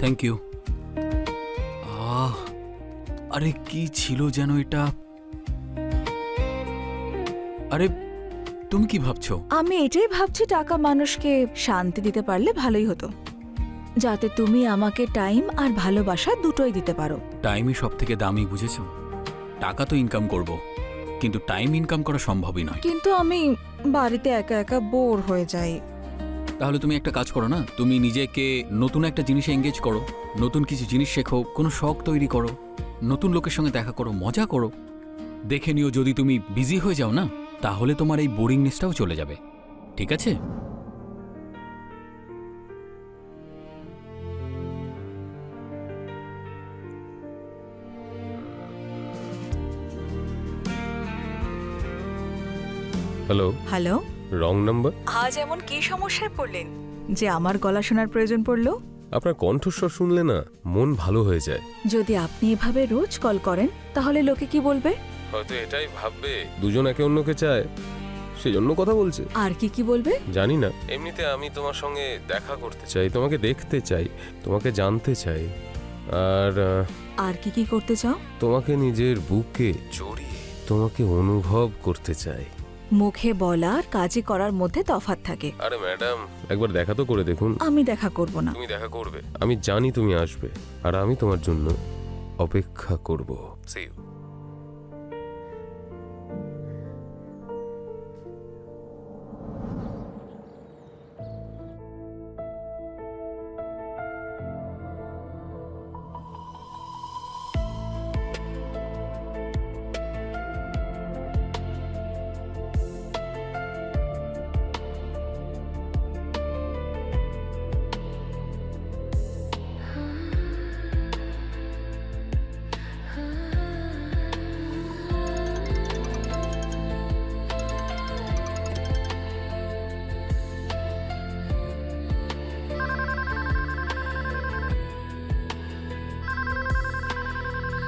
Thank you. আরে কি ছিল যেন এটা? আরে তুমি কি ভাবছো? আমি এটাই ভাবছি, টাকা মানুষকে শান্তি দিতে পারলে ভালোই হতো, যাতে তুমি আমাকে টাইম আর ভালোবাসা দুটোই দিতে পারো। টাইমই সব থেকে দামি, বুঝেছো? টাকা তো ইনকাম করব, কিন্তু টাইম ইনকাম করা সম্ভবই নয়। কিন্তু আমি বাড়িতে একা একা বোর হয়ে যাই। তাহলে তুমি একটা কাজ করো না, তুমি নিজেকে নতুন একটা জিনিসে এঙ্গেজ করো, নতুন কিছু জিনিস শেখো, কোনো শখ তৈরি করো, নতুন লোকের সঙ্গে দেখা করো, মজা করো। দেখে নিও, যদি তুমি বিজি হয়ে যাও না, তাহলে তোমার এই বোরিংনেসটাও চলে যাবে। ঠিক আছে? Hello, hello, wrong number. আজ এমন কি সমস্যায় পড়লেন যে আমার গলা শোনার প্রয়োজন পড়লো? আপনার কণ্ঠস্বর শুনলে না মন ভালো হয়ে যায়। যদি আপনি এভাবে রোজ কল করেন তাহলে লোকে কি বলবে? হয়তো এটাই ভাববে দুজন একে অন্যকে চায়, সেজন্য কথা বলছে। আর কি কি বলবে? জানি না, এমনিতে আমি তোমার সঙ্গে দেখা করতে চাই, তোমাকে দেখতে চাই, তোমাকে জানতে চাই, আর আর কি কি করতে চাও? তোমাকে নিজের বুকে জড়িয়ে তোমাকে অনুভব করতে চাই। মুখে বলা আর কাজে করার মধ্যে তফাৎ থাকে। আরে ম্যাডাম, একবার দেখা তো করে দেখুন। আমি দেখা করব না। তুমি দেখা করবে, আমি জানি তুমি আসবে, আর আমি তোমার জন্য অপেক্ষা করব। See you.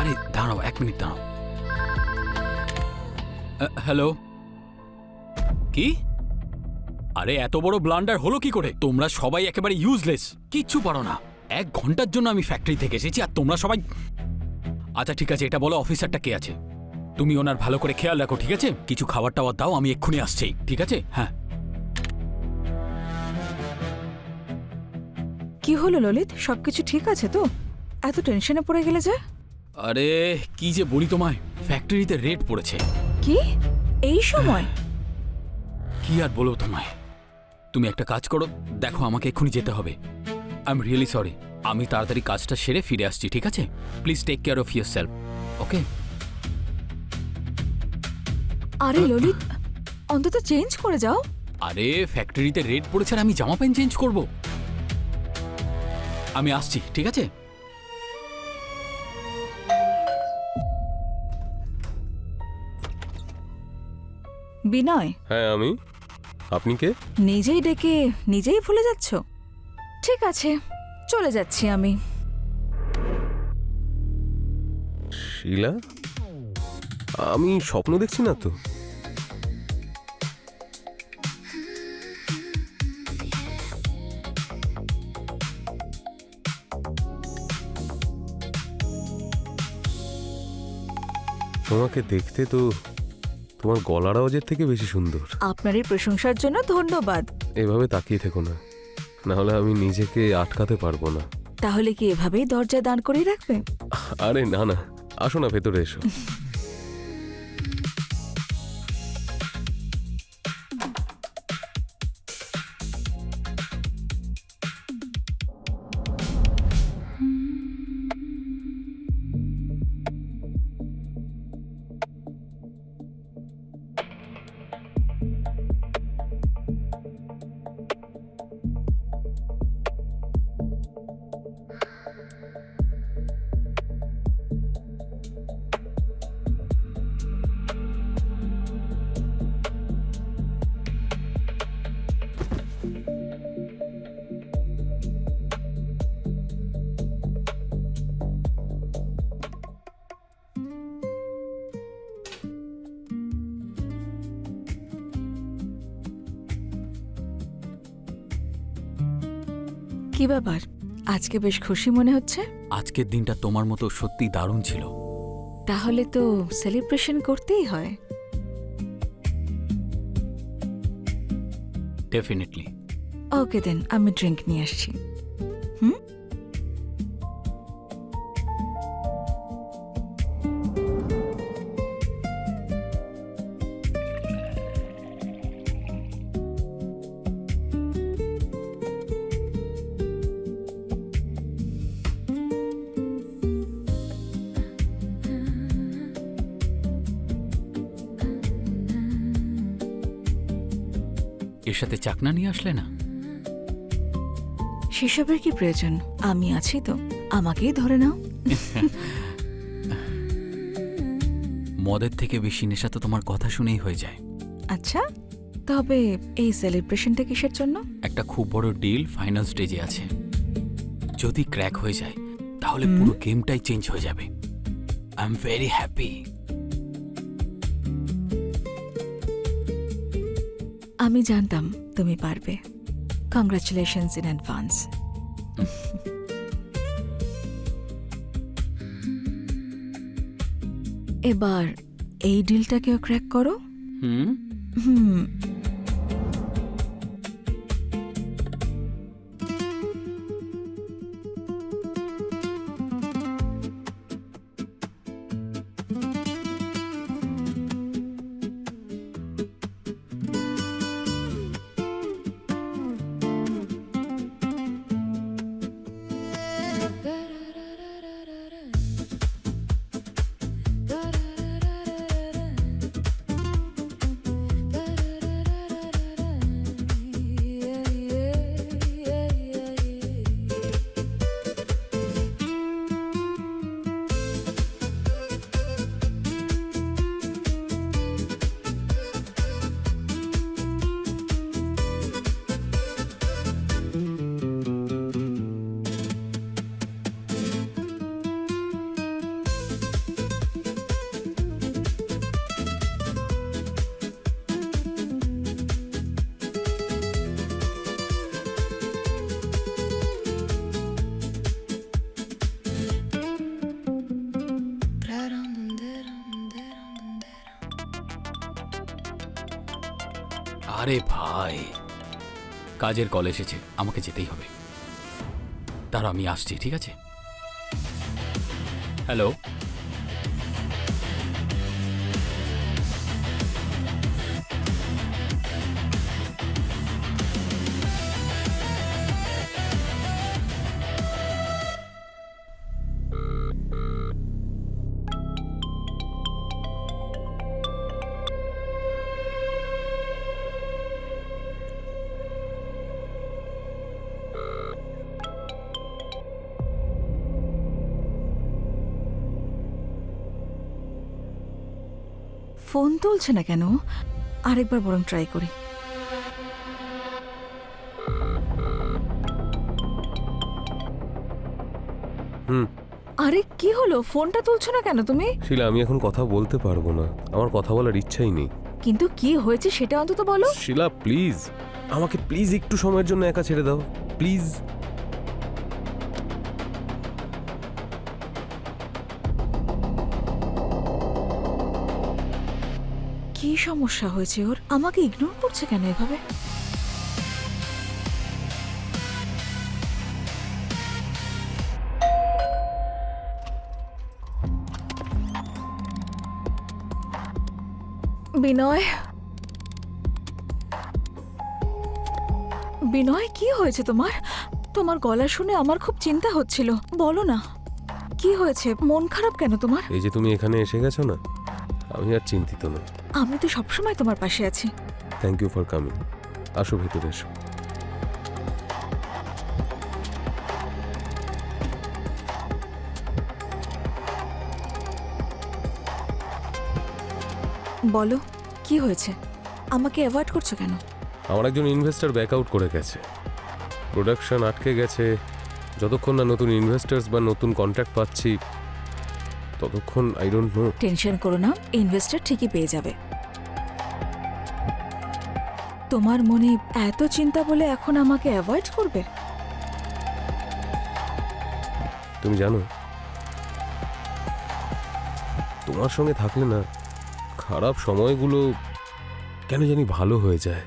আরে দাঁড়াও, 1 মিনিট দাঁড়াও। হ্যালো, কি? আরে এত বড় ব্লান্ডার হলো কি করে? তোমরা সবাই একেবারে ইউজলেস, কিচ্ছু পারো না। 1 ঘন্টার জন্য আমি ফ্যাক্টরি থেকে এসেছি আর তোমরা সবাই... আচ্ছা ঠিক আছে, এটা বলো অফিসারটা কে আছে? তুমি ওনার ভালো করে খেয়াল রাখো, ঠিক আছে? কিছু খাবার টাবার দাও, আমি এক্ষুনি আসছি, ঠিক আছে? হ্যাঁ। কি হলো ললিত, সবকিছু ঠিক আছে তো? এত টেনশনে পড়ে গেলে যে? আরে কি যে বলি তোমায়, ফ্যাক্টরিতে রেড পড়েছে। কি এই সময়? কি আর বলবো তোমায়। তুমি একটা কাজ করো, দেখো আমাকে এক্ষুনি যেতে হবে। I am really sorry. আমি তাড়াতাড়ি কাজটা সেরে ফিরে আসছি, ঠিক আছে? Please take care of yourself, okay? আরে ললিত, অন্তত চেঞ্জ করে যাও। আরে ফ্যাক্টরিতে রেড পড়েছে আর আমি জামা প্যান্ট চেঞ্জ করব? আমি আসছি, ঠিক আছে? বিনয়, হ্যাঁ আমি। আপনি কে? নিজেই ডেকে নিজেই ভুলে যাচ্ছ। ঠিক আছে, চলে যাচ্ছি আমি। শিলা? আমি স্বপ্ন দেখছি না তো? তোমাকে দেখতে তো তোমার গলার আওয়াজের থেকে বেশি সুন্দর। আপনার এই প্রশংসার জন্য ধন্যবাদ। এভাবে তাকিয়ে থেকো না, না হলে আমি নিজেকে আটকাতে পারবো না। তাহলে কি এভাবেই দরজায় দাঁড় করিয়ে রাখবে? আরে না না, আসো না, ভেতরে এসো। কি ব্যাপার, আজকে বেশ খুশি মনে হচ্ছে। আজকের দিনটা তোমার মতো সত্যি দারুণ ছিল। তাহলে তো সেলিব্রেশন করতেই হয়। ডেফিনেটলি। ওকে দেন, আমি ড্রিঙ্ক নিয়ে আসছি। হুম। এর সাথে চাকনা নিয়ে আসলে না? সেসবের কি প্রয়োজন? আমি আছি তো, আমাকেই ধরে নাও। মদের থেকে বেশি নেশা তো তোমার কথা শুনেই হয়ে যায়। আচ্ছা, তবে এই সেলিব্রেশনটা কিসের জন্য? একটা খুব বড় ডিল ফাইনাল স্টেজে আছে। যদি ক্র্যাক হয়ে যায় তাহলে পুরো গেমটাই চেঞ্জ হয়ে যাবে। I am very happy. আমি জানতাম তুমি পারবে। Congratulations in advance. এবার এই ডিলটাকেও ক্র্যাক করো। হুম। হুম। আরে ভাই, কাজের কল এসেছে, আমাকে যেতেই হবে। তার আমি আসছি, ঠিক আছে? হ্যালো। ফোন তুলছে না কেন? আরেকবার বরং ট্রাই করি। হুম। আরে কি হলো, ফোনটা তুলছো না কেন তুমি? শিলা, আমি এখন কথা বলতে পারবো না, আমার কথা বলার ইচ্ছাই নেই। কিন্তু কি হয়েছে সেটা অন্তত বলো। শিলা প্লিজ, আমাকে প্লিজ একটু সময়ের জন্য একা ছেড়ে দাও প্লিজ। কি সমস্যা হয়েছে ওর? আমাকে ইগনোর করছে কেন এভাবে? বিনয়, বিনয় কি হয়েছে তোমার? তোমার গলা শুনে আমার খুব চিন্তা হচ্ছিল। বলো না কি হয়েছে, মন খারাপ কেন তোমার? এই যে তুমি এখানে এসে গেছো না, আমি আর চিন্তিত নই। আমি তো সবসময় তোমার পাশে আছি। Thank you for coming. আসো, ভেতরে এসো। বলো কি হয়েছে, আমাকে অ্যাভয়েড করছো কেন? আমার একজন ইনভেস্টর ব্যাকআউট করে গেছে, প্রোডাকশন আটকে গেছে। যতক্ষণ না নতুন ইনভেস্টার্স বা নতুন কন্ট্রাক্ট পাচ্ছি ততক্ষণ আই ডোন্ট নো। টেনশন করো না, ইনভেস্টর ঠিকই পেয়ে যাবে। তোমার মনে এত চিন্তা বলে এখন আমাকে অ্যাভয়েড করবে? তুমি জানো, তোমার সঙ্গে থাকলে না খারাপ সময়গুলো কেন জানি ভালো হয়ে যায়।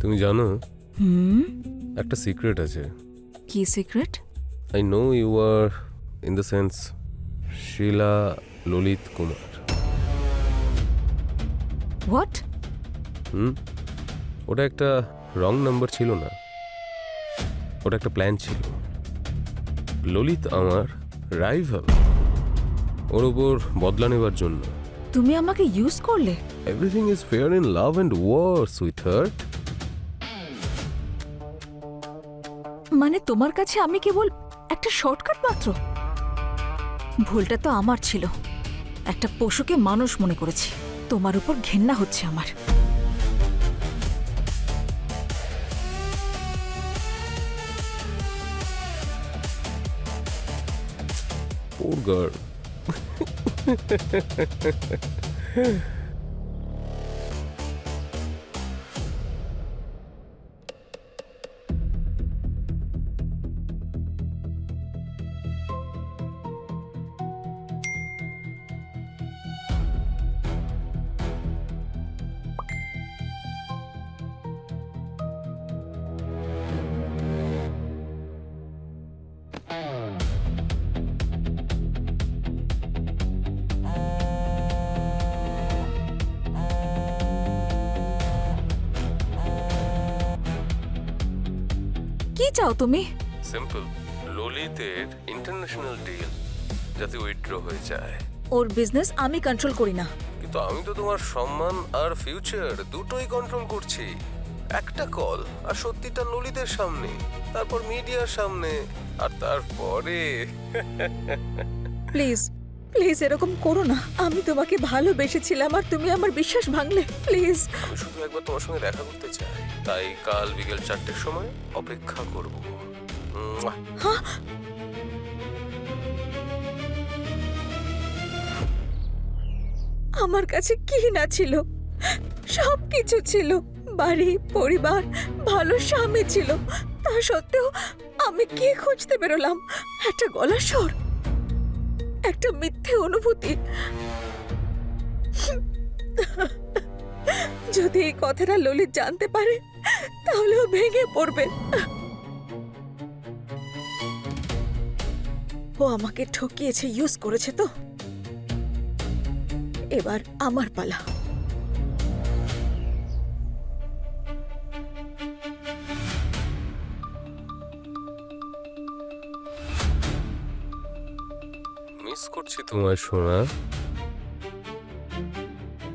তুমি জানো, হুম, একটা সিক্রেট আছে। কি secret? I know you are, in the sense, Sheila Lolit Kumar. What? ওটা একটা রং নাম্বার ছিল না, ওটা একটা প্ল্যান ছিল। ললিত আমার রাইভাল, ওর ওপর বদলা নেবার জন্য। তুমি আমাকে ইউজ করলে? Everything is fair in love and war, sweetheart. মানে তোমার কাছে আমি কেবল একটা শর্টকাট মাত্র? ভুলটা তো আমার ছিল, একটা পশুকে মানুষ মনে করেছি। তোমার উপর ঘেন্না হচ্ছে আমার। Poor girl. কি চাও তুমি? সিম্পল, ললিতের ইন্টারন্যাশনাল ডিল যাতে উইথড্র হয়ে যায়। ওর বিজনেস আমি কন্ট্রোল করি না। কিন্তু আমি তো তোমার সম্মান আর ফিউচার দুটোই কন্ট্রোল করছি। একটা কল আর সত্যিটা ললিতের সামনে, তারপর মিডিয়ার সামনে, আর তারপরে প্লিজ প্লিজ এরকম করো না। আমি তোমাকে ভালোবেসেছিলাম আর তুমি আমার বিশ্বাস ভাঙলে। প্লিজ। আমি শুধু একবার তোমার সঙ্গে দেখা করতে চাই, তাই কাল বিকেল 4টের সময় অপেক্ষা করব। আমার কাছে কি না ছিল? সব কিছু ছিল, বাড়ি, পরিবার, ভালো স্বামী ছিল। তা সত্ত্বেও আমি কি খুঁজতে বেরোলাম? একটা গলার স্বর, একটা মিথ্যে অনুভূতি। যদি এই কথাটা ললিত জানতে পারে তাহলে ও ভেঙে পড়বে। ও আমাকে ঠকিয়েছে, ইউজ করেছে। তো এবার আমার পালা। মিস করছি তোমার সোনা।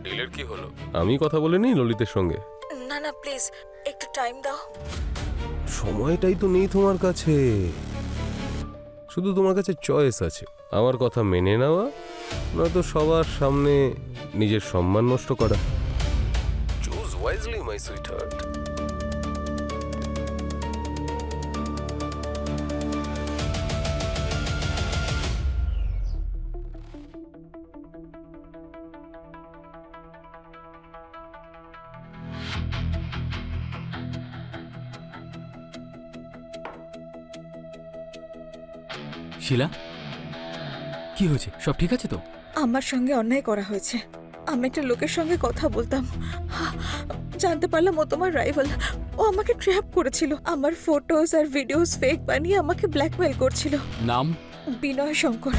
ডিলের কি হলো? আমি কথা বলিনি ললিতের সঙ্গে? না না, প্লিজ একটু টাইম দাও। সময়টাই তো নেই তোমার কাছে। শুধু তোমার কাছে চয়েস আছে, আমার কথা মেনে নেওয়া, নয়তো সবার সামনে নিজের সম্মান নষ্ট করা। চুজ ওয়াইজলি মাই সুইটহার্ট। শিলা, কি হয়েছে? সব ঠিক আছে তো? আমার সঙ্গে অন্যায় করা হয়েছে। আমি একটা লোকের সঙ্গে কথা বলতাম, জানতে পারলাম ও তোমার রাইভাল। ও আমাকে ট্র্যাপ করেছিল, আমার ফটোস আর ভিডিওস ফেক বানিয়ে আমাকে ব্ল্যাকমেল করছিল। নাম? বিনয় শঙ্কর।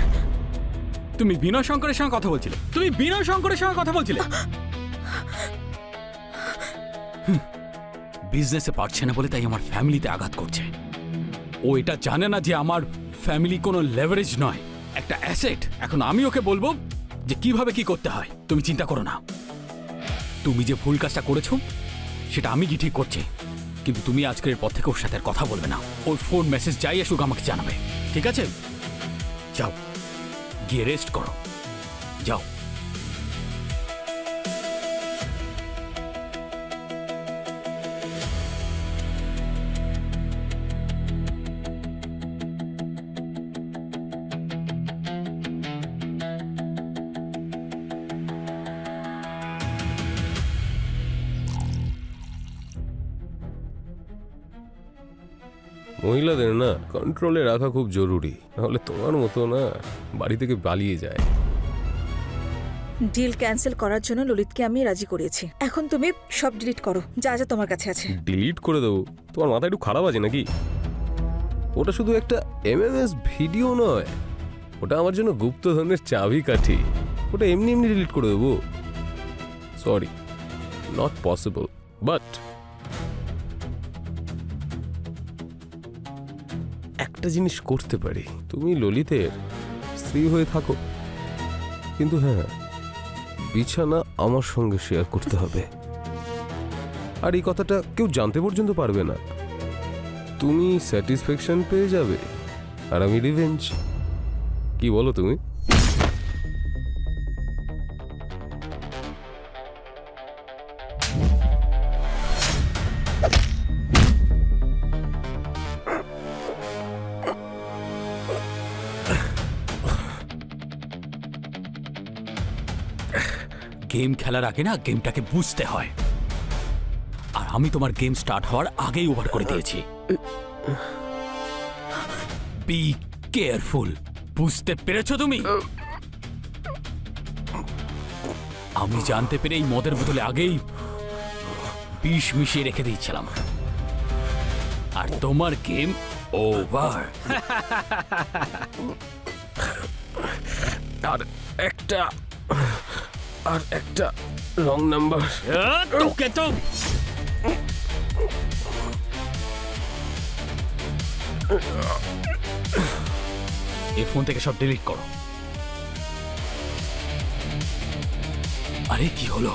তুমি বিনয় শঙ্করের সঙ্গে কথা বলছিলে? তুমি বিনয় শঙ্করের সঙ্গে কথা বলছিলে? বিজনেসে পারছে না বলে তাই আমার ফ্যামিলিতে আঘাত করছে। ও এটা জানে না যে আমার ফ্যামিলি কোনো লেভারেজ নয়, একটা অ্যাসেট। এখন আমি ওকে বলবো যে কিভাবে কি করতে হয়। তুমি চিন্তা করো না। তুমি যে ভুল কাজটা করেছো সেটা আমি কি ঠিক করছি, কিন্তু তুমি আজকের পর থেকে ওর সাথে আর কথা বলবে না। ওর ফোন মেসেজ যাই আসুক আমাকে জানাবে, ঠিক আছে? যাও, গিয়ে রেস্ট করো, যাও। মহিলাদের না কন্ট্রোলে রাখা খুব জরুরি, নাহলে তোমার মতো না বাড়ি থেকে পালিয়ে যায়। ডিল ক্যান্সেল করার জন্য ললিতকে আমি রাজি করিয়েছি। এখন তুমি সব ডিলিট করো যা যা তোমার কাছে আছে। ডিলিট করে দেবো? তোমার মাথা একটু খারাপ আছে নাকি? ওটা শুধু একটা এমএমএস ভিডিও নয়, ওটা আমার জন্য গুপ্তধনের চাবিকাঠি। ওটা এমনি এমনি ডিলিট করে দেবো? Sorry, not possible. বাট একটা জিনিস করতে পারি, তুমি ললিতের স্ত্রী হয়ে থাকো, কিন্তু হ্যাঁ, বিছানা আমার সঙ্গে শেয়ার করতে হবে। আর এই কথাটা কেউ জানতে পর্যন্ত পারবে না। তুমি স্যাটিসফ্যাকশন পেয়ে যাবে আর আমি রিভেঞ্জ। কি বলো তুমি? গেম খেলার আগে না গেমটাকে বুঝতে হয়, আর আমি তোমার গেম স্টার্ট হওয়ার আগেই ওভার করে দিয়েছি। বি কেয়ারফুল, বুঝতে পেরেছো তুমি? আমি জানতে পেরে এই মদের বোতলে আগেই বিষ মিশিয়ে রেখে দিয়েছিলাম, আর তোমার গেম ওভার। আর একটা রং নাম্বার। তোকে তো এই ফোন থেকে সব ডিলিট করো। আরে কি হলো?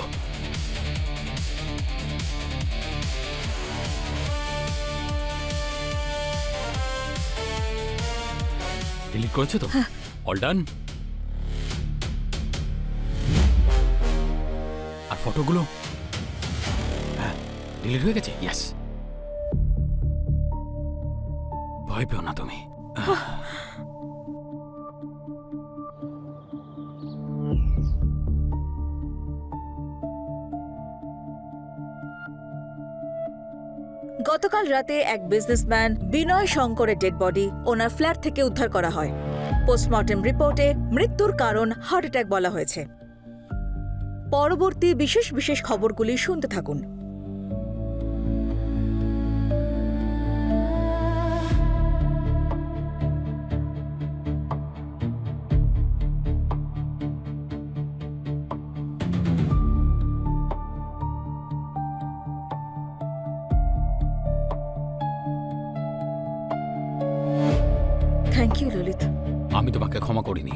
ডিলিট করেছো তো? All done? আর ফটোগুলো? হ্যাঁ, ডিলিট হয়ে গেছে। ইয়েস, ভয় পেও না তুমি। গতকাল রাতে এক বিজনেসম্যান বিনয় শঙ্করের ডেড বডি ওনার ফ্ল্যাট থেকে উদ্ধার করা হয়। পোস্টমর্টেম রিপোর্টে মৃত্যুর কারণ হার্ট অ্যাটাক বলা হয়েছে। পরবর্তী বিশেষ বিশেষ খবরগুলি শুনতে থাকুন। Thank you Lalit. আমি তোমাকে ক্ষমা করিনি।